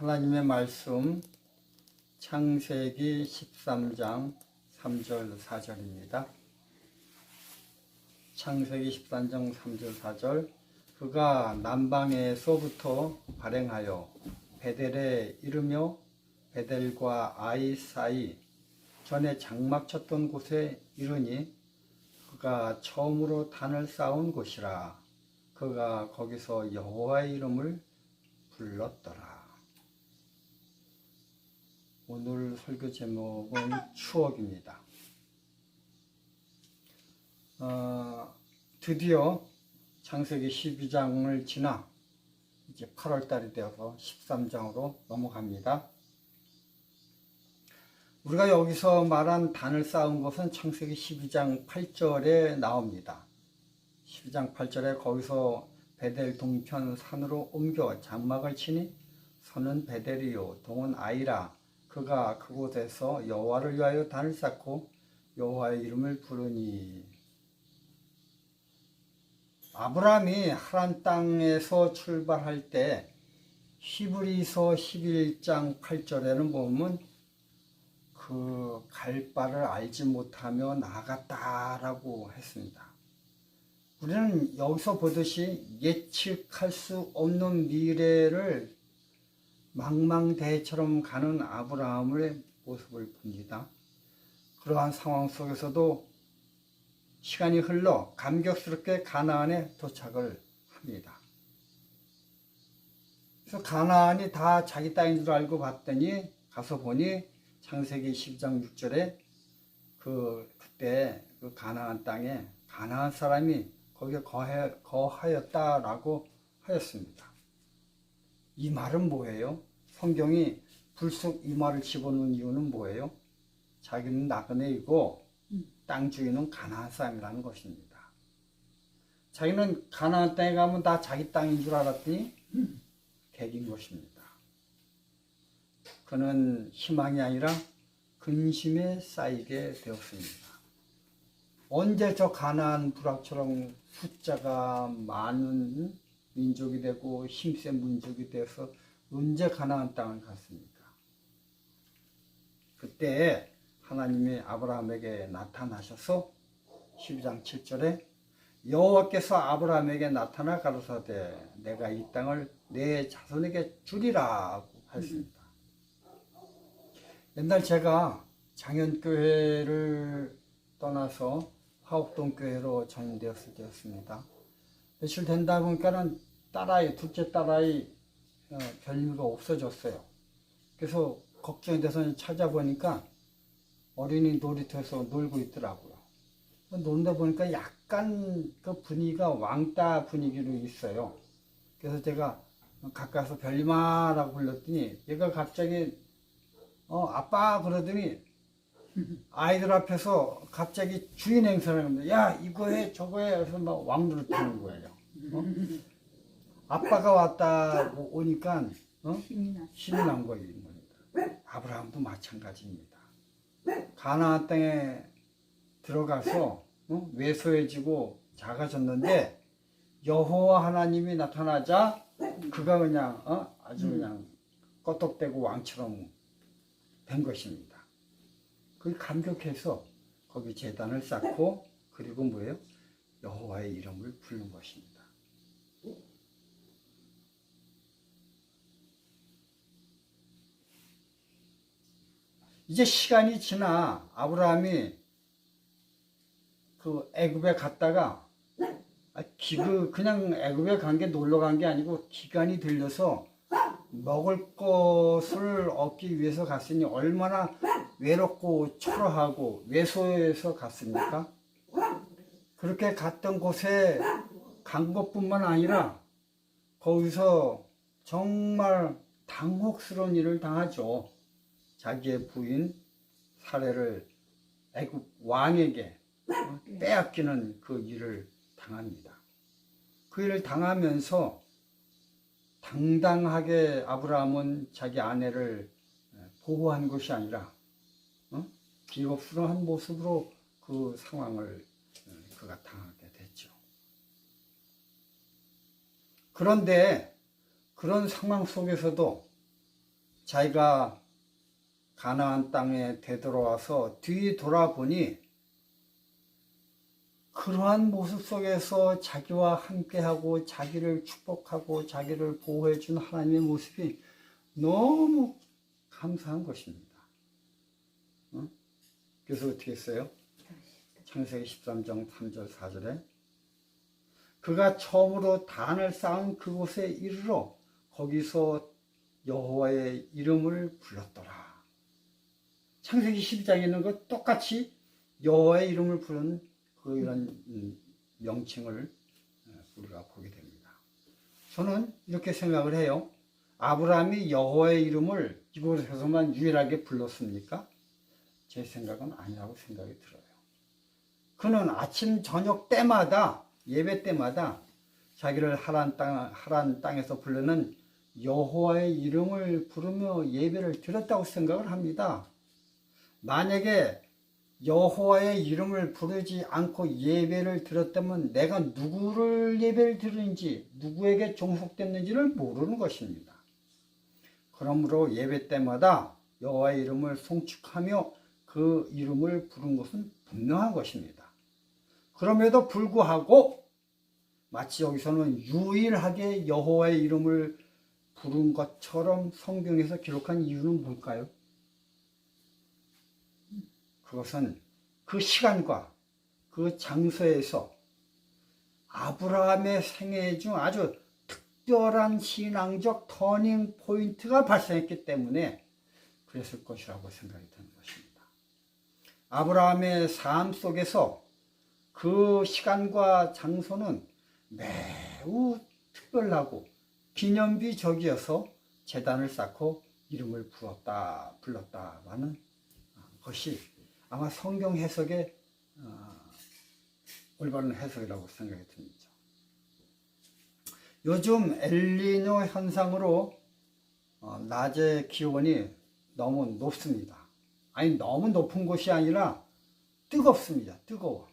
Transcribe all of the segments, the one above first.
하나님의 말씀 창세기 13장 3절 4절입니다. 창세기 13장 3절 4절 그가 남방에서부터 발행하여 베델에 이르며 베델과 아이 사이 전에 장막 쳤던 곳에 이르니 그가 처음으로 단을 쌓은 곳이라. 그가 거기서 여호와의 이름을 불렀더라. 오늘 설교 제목은 추억입니다. 드디어 창세기 12장을 지나 이제 8월달이 되어서 13장으로 넘어갑니다. 우리가 여기서 말한 단을 쌓은 것은 창세기 12장 8절에 나옵니다. 12장 8절에 거기서 베델 동편 산으로 옮겨 장막을 치니 선은 베델이요 동은 아이라. 그가 그곳에서 여호와를 위하여 단을 쌓고 여호와의 이름을 부르니. 아브라함이 하란 땅에서 출발할 때 히브리서 11장 8절에는 보면 그 갈 바를 알지 못하며 나아갔다라고 했습니다. 우리는 여기서 보듯이 예측할 수 없는 미래를 망망대해처럼 가는 아브라함의 모습을 봅니다. 그러한 상황 속에서도 시간이 흘러 감격스럽게 가나안에 도착을 합니다. 그래서 가나안이 다 자기 땅인 줄 알고 봤더니 가서 보니 창세기 10장 6절에 그때 그 가나안 땅에 가나안 사람이 거기에 거하였다라고 하였습니다. 이 말은 뭐예요? 성경이 불쑥 이 말을 집어넣은 이유는 뭐예요? 자기는 나그네이고 땅 주인은 가나안 사람이라는 것입니다. 자기는 가나안 땅에 가면 다 자기 땅인 줄 알았더니 객인 것입니다. 그는 희망이 아니라 근심에 쌓이게 되었습니다. 언제 저 가나안 부락처럼 숫자가 많은 민족이 되고 힘센 민족이 되어서 언제 가나안 땅을 갔습니까? 그때 하나님이 아브라함에게 나타나셔서 12장 7절에 여호와께서 아브라함에게 나타나 가로사대 내가 이 땅을 내 자손에게 주리라고 하였습니다. 옛날 제가 장현교회를 떠나서 화옥동교회로 전임되었을 때였습니다. 며칠 된다 보니까는 둘째 딸아이 별미가 없어졌어요. 그래서 걱정이 돼서 찾아보니까 어린이 놀이터에서 놀고 있더라고요. 놀다 보니까 약간 그 분위기가 왕따 분위기로 있어요. 그래서 제가 가까이서 별미마라고 불렀더니 얘가 갑자기 아빠 그러더니 아이들 앞에서 갑자기 주인 행세를 합니다. 야 이거 해 저거 해 그래서 막 왕노릇 하는 거예요. 아빠가 왔다고 오니까 힘이 난 거예요. 아브라함도 마찬가지입니다. 가나안 땅에 들어가서 왜소해지고 작아졌는데 여호와 하나님이 나타나자 그가 그냥 아주 그냥 껐덕대고 왕처럼 된 것입니다. 그 감격해서 거기 제단을 쌓고 그리고 뭐예요? 여호와의 이름을 부른 것입니다. 이제 시간이 지나 아브라함이 그 애굽에 갔다가 그냥 애굽에 간 게 놀러 간 게 아니고 기간이 들려서 먹을 것을 얻기 위해서 갔으니 얼마나 외롭고 초라하고 왜소해서 갔습니까? 그렇게 갔던 곳에 간 것뿐만 아니라 거기서 정말 당혹스러운 일을 당하죠. 자기의 부인 사례를 애굽 왕에게 빼앗기는 그 일을 당합니다. 그 일을 당하면서 당당하게 아브라함은 자기 아내를 보호한 것이 아니라 비겁스러운 모습으로 그 상황을 그가 당하게 됐죠. 그런데 그런 상황 속에서도 자기가 가나안 땅에 되돌아와서 뒤 돌아보니 그러한 모습 속에서 자기와 함께하고 자기를 축복하고 자기를 보호해 준 하나님의 모습이 너무 감사한 것입니다. 그래서 어떻게 했어요? 창세기 13장 3절 4절에 그가 처음으로 단을 쌓은 그곳에 이르러 거기서 여호와의 이름을 불렀더라. 창세기 12장에 있는 것 똑같이 여호와의 이름을 부르는 이런 명칭을 우리가 보게 됩니다. 저는 이렇게 생각을 해요. 아브라함이 여호와의 이름을 이곳에서만 유일하게 불렀습니까? 제 생각은 아니라고 생각이 들어요. 그는 아침 저녁 때마다 예배 때마다 자기를 하란 땅에서 부르는 여호와의 이름을 부르며 예배를 드렸다고 생각을 합니다. 만약에 여호와의 이름을 부르지 않고 예배를 드렸다면 내가 누구를 예배를 드리는지 누구에게 종속됐는지를 모르는 것입니다. 그러므로 예배 때마다 여호와의 이름을 송축하며 그 이름을 부른 것은 분명한 것입니다. 그럼에도 불구하고 마치 여기서는 유일하게 여호와의 이름을 부른 것처럼 성경에서 기록한 이유는 뭘까요? 그것은 그 시간과 그 장소에서 아브라함의 생애 중 아주 특별한 신앙적 터닝 포인트가 발생했기 때문에 그랬을 것이라고 생각이 드는 것입니다. 아브라함의 삶 속에서 그 시간과 장소는 매우 특별하고 기념비적이어서 제단을 쌓고 이름을 불렀다라는 것이 아마 성경 해석의 올바른 해석이라고 생각이 듭니다. 요즘 엘니뇨 현상으로 낮의 기온이 너무 높습니다. 아니 너무 높은 곳이 아니라 뜨겁습니다. 뜨거워.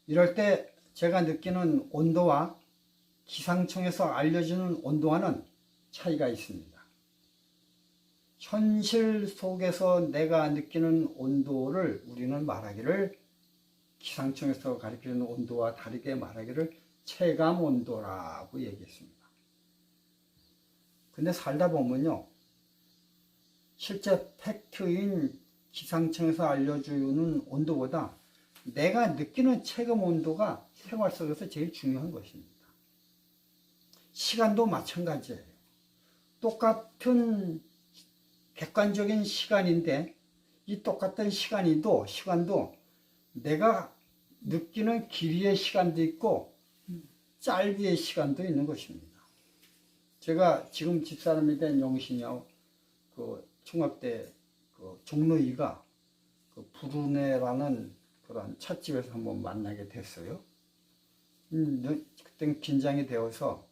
이럴 때 제가 느끼는 온도와 기상청에서 알려주는 온도와는 차이가 있습니다. 현실 속에서 내가 느끼는 온도를 우리는 말하기를 기상청에서 가리키는 온도와 다르게 말하기를 체감 온도라고 얘기했습니다. 근데 살다 보면요, 실제 팩트인 기상청에서 알려주는 온도보다 내가 느끼는 체감 온도가 생활 속에서 제일 중요한 것입니다. 시간도 마찬가지예요. 똑같은 객관적인 시간인데 이 똑같은 시간도 내가 느끼는 길이의 시간도 있고 짧이의 시간도 있는 것입니다. 제가 지금 집사람이 된 영신이하고 그 중학때 그 종로이가 그 부르네라는 그런 찻집에서 한번 만나게 됐어요. 그땐 긴장이 되어서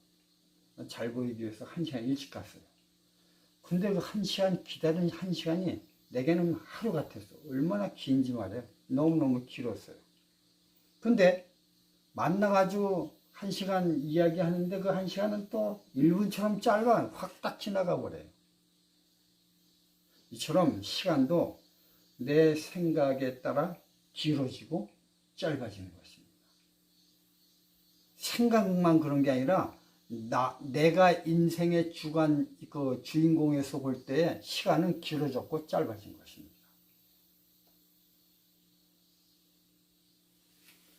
잘 보이기 위해서 1시간 일찍 갔어요. 근데 그 1시간 기다린 1시간이 내게는 하루 같았어. 얼마나 긴지 말이에요. 너무너무 길었어요. 근데 만나가지고 1시간 이야기하는데 그 1시간은 또 1분처럼 짧아. 확 딱 지나가 버려요. 이처럼 시간도 내 생각에 따라 길어지고 짧아지는 것입니다. 생각만 그런 게 아니라 내가 인생의 주인공에서 볼 때 시간은 길어졌고 짧아진 것입니다.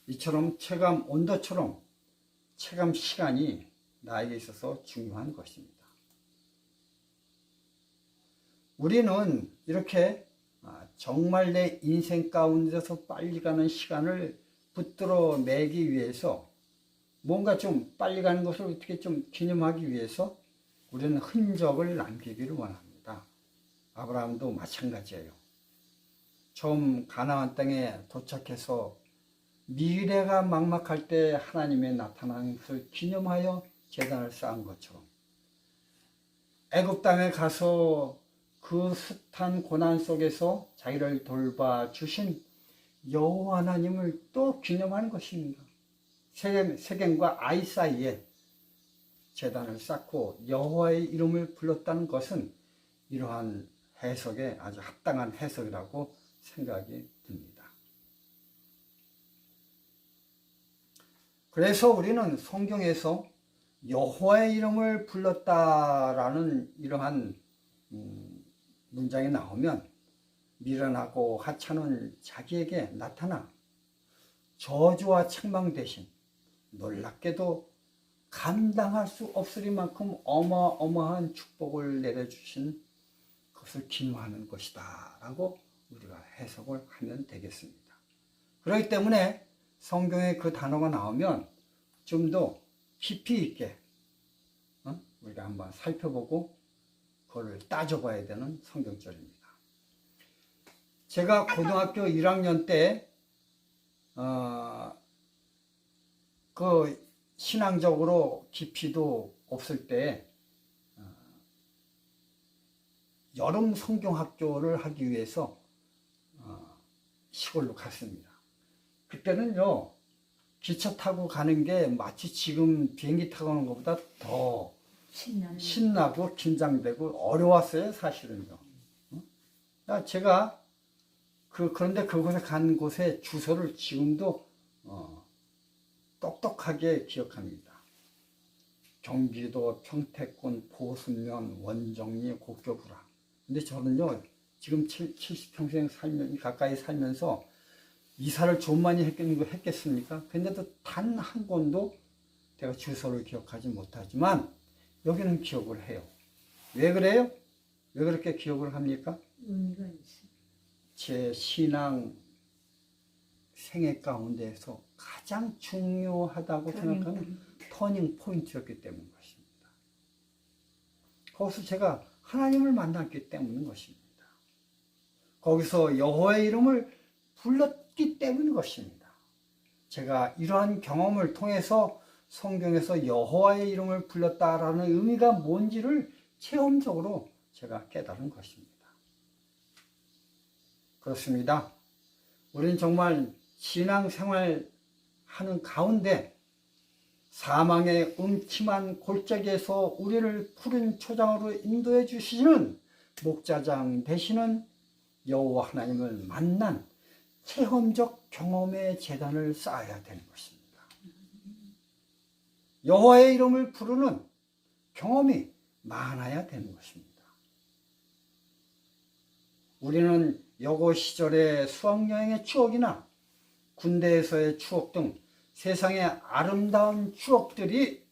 이처럼 체감 온도처럼 체감 시간이 나에게 있어서 중요한 것입니다. 우리는 이렇게 정말 내 인생 가운데서 빨리 가는 시간을 붙들어 매기 위해서 뭔가 좀 빨리 가는 것을 어떻게 좀 기념하기 위해서 우리는 흔적을 남기기를 원합니다. 아브라함도 마찬가지예요. 처음 가나안 땅에 도착해서 미래가 막막할 때 하나님의 나타나는 것을 기념하여 제단을 쌓은 것처럼 애굽 땅에 가서 그 숱한 고난 속에서 자기를 돌봐주신 여호와 하나님을 또 기념하는 것입니다. 세겜과 아이 사이에 제단을 쌓고 여호와의 이름을 불렀다는 것은 이러한 해석에 아주 합당한 해석이라고 생각이 듭니다. 그래서 우리는 성경에서 여호와의 이름을 불렀다라는 이러한 문장이 나오면 미련하고 하찮은 자기에게 나타나 저주와 책망 대신 놀랍게도 감당할 수 없으리만큼 어마어마한 축복을 내려주신 것을 기뻐하는 것이다 라고 우리가 해석을 하면 되겠습니다. 그렇기 때문에 성경에 그 단어가 나오면 좀 더 깊이 있게 우리가 한번 살펴보고 그걸 따져봐야 되는 성경절입니다. 제가 고등학교 1학년 때 그 신앙적으로 깊이도 없을 때 여름 성경학교를 하기 위해서 시골로 갔습니다. 그때는요, 기차 타고 가는 게 마치 지금 비행기 타고 가는 것보다 더 신나고 긴장되고 어려웠어요, 사실은요. 제가 그런데 그곳에 간 곳의 주소를 지금도 똑똑하게 기억합니다. 경기도 평택군 보승면 원정리 곡교구라. 근데 저는요, 지금 70평생 가까이 살면서 이사를 좀 많이 했겠습니까? 근데도 단 한 번도 제가 주소를 기억하지 못하지만 여기는 기억을 해요. 왜 그래요? 왜 그렇게 기억을 합니까? 의미가 있어요. 제 신앙 생애 가운데에서 가장 중요하다고 생각하는 터닝 포인트였기 때문인 것입니다. 거기서 제가 하나님을 만났기 때문인 것입니다. 거기서 여호와의 이름을 불렀기 때문인 것입니다. 제가 이러한 경험을 통해서 성경에서 여호와의 이름을 불렀다라는 의미가 뭔지를 체험적으로 제가 깨달은 것입니다. 그렇습니다. 우리는 정말 신앙생활 하는 가운데 사망의 음침한 골짜기에서 우리를 푸른 초장으로 인도해 주시는 목자장 되시는 여호와 하나님을 만난 체험적 경험의 재단을 쌓아야 되는 것입니다. 여호와의 이름을 부르는 경험이 많아야 되는 것입니다. 우리는 여고 시절의 수학여행의 추억이나 군대에서의 추억 등 세상의 아름다운 추억들이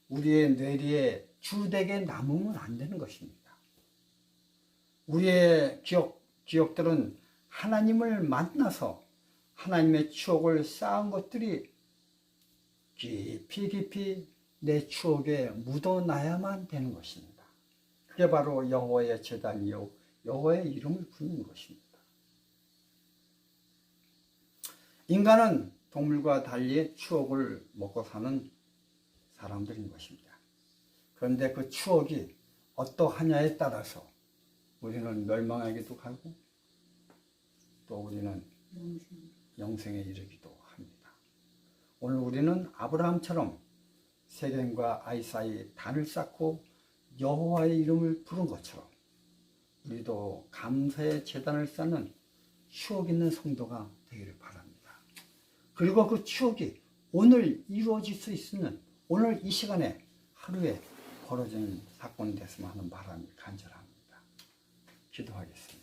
우리의 뇌리에 주되게 남으면 안 되는 것입니다. 우리의 기억들은 하나님을 만나서 하나님의 추억을 쌓은 것들이 깊이 내 추억에 묻어나야만 되는 것입니다. 그게 바로 여호와의 제단이요 여호와의 이름을 부르는 것입니다. 인간은 동물과 달리 추억을 먹고 사는 사람들인 것입니다. 그런데 그 추억이 어떠하냐에 따라서 우리는 멸망하기도 하고 또 우리는 영생에 이르기도 합니다. 오늘 우리는 아브라함처럼 세겜과 아이 사이 단을 쌓고 여호와의 이름을 부른 것처럼 우리도 감사의 제단을 쌓는 추억 있는 성도가 되기를 바랍니다. 그리고 그 추억이 오늘 이루어질 수 있는 오늘 이 시간에 하루에 벌어진 사건이 됐으면 하는 바람이 간절합니다. 기도하겠습니다.